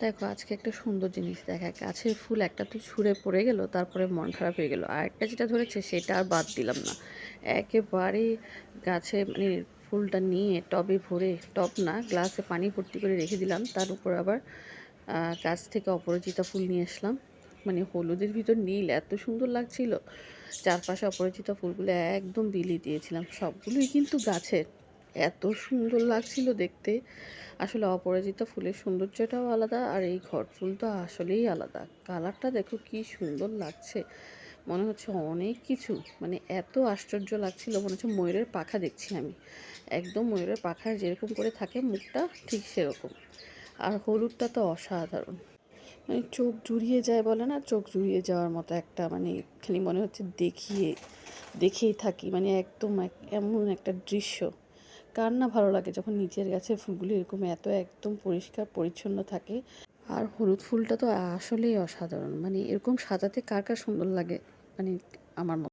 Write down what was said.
দেখো আজকে একটা সুন্দর জিনিস দেখা, গাছের ফুল একটা তো ছুঁড়ে পড়ে গেল, তারপরে মন খারাপ হয়ে গেল। আর একটা যেটা ধরেছে সেটা আর বাদ দিলাম না, একেবারে গাছে মানে ফুলটা নিয়ে টবে ভরে, টব না গ্লাসে পানি ভর্তি করে রেখে দিলাম। তার উপর আবার গাছ থেকে অপরাজিতা ফুল নিয়ে আসলাম। মানে হলুদের ভিতর নীল এত সুন্দর লাগছিল, চারপাশে অপরাজিতা ফুলগুলো একদম বিলিয়ে দিয়েছিলাম। সবগুলোই কিন্তু গাছের, এত সুন্দর লাগছিল দেখতে। আসলে অপরাজিতা ফুলের সৌন্দর্যটাও আলাদা, আর এই ঘট ফুল তো আসলেই আলাদা। কালারটা দেখো কি সুন্দর লাগছে, মনে হচ্ছে অনেক কিছু, মানে এত আশ্চর্য লাগছিল, মনে হচ্ছে ময়ূরের পাখা দেখছি আমি। একদম ময়ূরের পাখার যেরকম করে থাকে মুখটা, ঠিক সেরকম। আর হলুদটা তো অসাধারণ, মানে চোখ জুড়িয়ে যায় বলে না, চোখ জুড়িয়ে যাওয়ার মতো একটা, মানে খালি মনে হচ্ছে দেখেই থাকি, মানে একদম এমন একটা দৃশ্য। কার না ভালো লাগে যখন নিচের গাছের ফুলগুলি এরকম এত একদম পরিষ্কার পরিচ্ছন্ন থাকে। আর হলুদ ফুলটা তো আসলেই অসাধারণ, মানে এরকম সাজাতে কার কার সুন্দর লাগে, মানে আমার